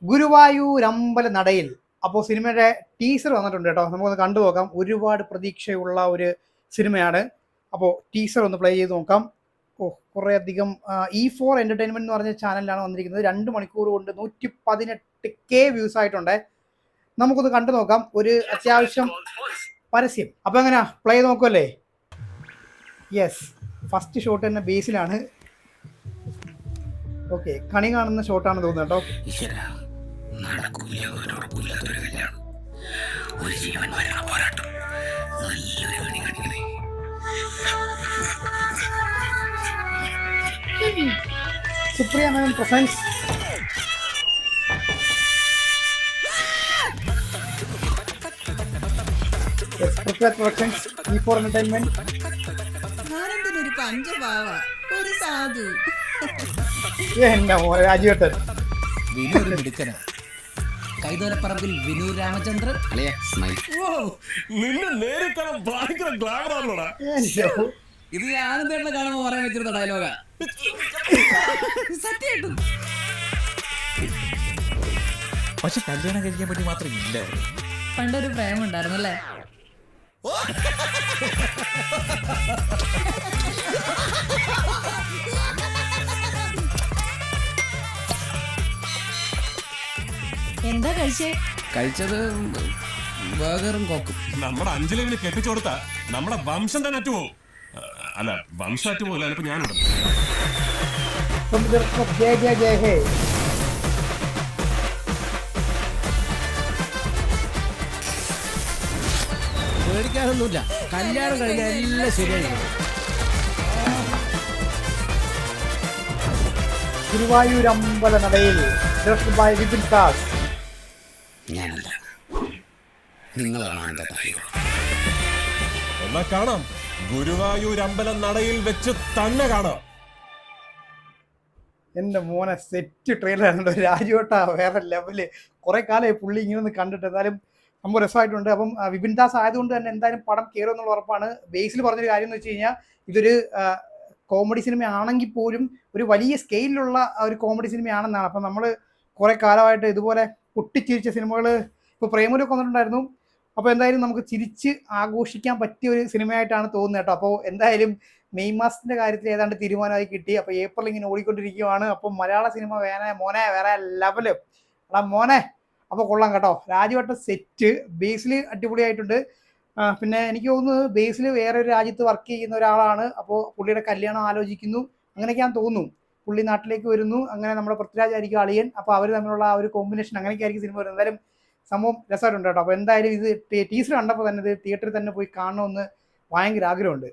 ഗുരുവായൂരമ്പല നടയിൽ. അപ്പോൾ സിനിമയുടെ ടീസർ വന്നിട്ടുണ്ട് കേട്ടോ, നമുക്കൊന്ന് കണ്ടു നോക്കാം. ഒരുപാട് പ്രതീക്ഷയുള്ള ഒരു സിനിമയാണ്. അപ്പോൾ ടീസർ ഒന്ന് പ്ലേ ചെയ്ത് നോക്കാം. കുറേയധികം E4 എൻ്റർടൈൻമെൻറ്റ് എന്ന് പറഞ്ഞ ചാനലിലാണ് വന്നിരിക്കുന്നത്. 2 മണിക്കൂർ കൊണ്ട് 118K വ്യൂസ് ആയിട്ടുണ്ട്. നമുക്കൊന്ന് കണ്ടു നോക്കാം. ഒരു അത്യാവശ്യം പരസ്യം. അപ്പോൾ എങ്ങനെയാ, പ്ലേ നോക്കുമല്ലേ? യെസ്, ഫസ്റ്റ് ഷോട്ട് തന്നെ ബേസിലാണ്. ഓക്കെ, കണി കാണുന്ന ഷോട്ടാണ് തോന്നുന്നത് കേട്ടോ. Supriya Menon presence. Productions, E4 entertainment. എന്റെ മോനെ രാജുവേട്ടൻ. കൈതോരപ്പറമ്പിൽ വിനു രാമചന്ദ്രൻ. ഇത് ആനന്ദേട്ടനെ കാണുമ്പോ പറയാൻ വെച്ചിരുന്ന ഡയലോഗാ. സത്യമായിട്ടും. പക്ഷെ കല്യാണം കഴിക്കാൻ പറ്റി മാത്രം ഇല്ല. പണ്ടൊരു പ്രേമം ഉണ്ടായിരുന്നല്ലേ? എന്താ കഴിച്ചത്? ബർഗറും കോക്കും. നമ്മുടെ അഞ്ജലിനെ കെട്ടിച്ചു കൊടുത്ത നമ്മുടെ വംശം തന്നെ അറ്റുപോകും. അല്ല, വംശം അറ്റുപോകില്ല. ഇപ്പൊ ഞാനുണ്ട്. പേടിക്കാനൊന്നുമില്ല, കല്യാണം കഴിഞ്ഞാൽ എല്ലാം ശരിയായിരിക്കും. ഗുരുവായൂരമ്പല നടയിൽ ഞാനല്ല, നിങ്ങളാണ്. എന്നാ കാണാം, ഗുരുവായൂരമ്പലം നടയിൽ വെച്ച് തന്നെ കാണാം. എൻ്റെ മോനെ സെറ്റ് ട്രെയിലർ ആയിരുന്നു. രാജുവേട്ടാ വേറെ ലെവല്. കുറെ കാലമായി പുള്ളി ഇങ്ങനെ ഒന്ന് കണ്ടിട്ട്, എന്തായാലും സംഭവം രസമായിട്ടുണ്ട്. അപ്പം വിപിൻ ദാസ് ആയതുകൊണ്ട് തന്നെ എന്തായാലും പടം കയറും എന്നുള്ള ഉറപ്പാണ്. ബേസിൽ പറഞ്ഞൊരു കാര്യം എന്ന് വെച്ച് കഴിഞ്ഞാൽ, ഇതൊരു കോമഡി സിനിമ ആണെങ്കിൽ പോലും ഒരു വലിയ സ്കെയിലുള്ള ഒരു കോമഡി സിനിമയാണെന്നാണ്. അപ്പം നമ്മൾ കുറെ കാലമായിട്ട് ഇതുപോലെ പൊട്ടിച്ചിരിച്ച സിനിമകൾ ഇപ്പോൾ പ്രേമലൊക്കെ വന്നിട്ടുണ്ടായിരുന്നു. അപ്പോൾ എന്തായാലും നമുക്ക് ചിരിച്ച് ആഘോഷിക്കാൻ പറ്റിയ ഒരു സിനിമയായിട്ടാണ് തോന്നുന്നത് കേട്ടോ. അപ്പോൾ എന്തായാലും മെയ് മാസത്തിൻ്റെ കാര്യത്തിൽ ഏതാണ്ട് തീരുമാനമായി കിട്ടി. അപ്പോൾ ഏപ്രിൽ ഇങ്ങനെ ഓടിക്കൊണ്ടിരിക്കുകയാണ്. അപ്പം മലയാള സിനിമ മോനെ വേറെ ലെവല് എടാ മോനെ. അപ്പോൾ കൊള്ളാം കേട്ടോ. രാജുവട്ടം സെറ്റ്, ബേസിൽ അടിപൊളിയായിട്ടുണ്ട്. പിന്നെ എനിക്ക് തോന്നുന്നു ബേസിൽ വേറെ ഒരു രാജ്യത്ത് വർക്ക് ചെയ്യുന്ന ഒരാളാണ്. അപ്പോൾ പുള്ളിയുടെ കല്യാണം ആലോചിക്കുന്നു, അങ്ങനെയൊക്കെയാണെന്ന് തോന്നുന്നു. പുള്ളി നാട്ടിലേക്ക് വരുന്നു, അങ്ങനെ നമ്മുടെ പൃഥ്വിരാജ് ആയിരിക്കും അളിയൻ. അപ്പോൾ അവർ തമ്മിലുള്ള ആ ഒരു കോമ്പിനേഷൻ അങ്ങനെയൊക്കെ ആയിരിക്കും സിനിമ വരുന്നത്. എന്തായാലും സംഭവം രസമായിട്ടുണ്ട് കേട്ടോ. അപ്പോൾ എന്തായാലും ഇത് ടീസർ കണ്ടപ്പോൾ തന്നെ ഇത് തിയേറ്ററിൽ തന്നെ പോയി കാണണമെന്ന് ഭയങ്കര ആഗ്രഹമുണ്ട്.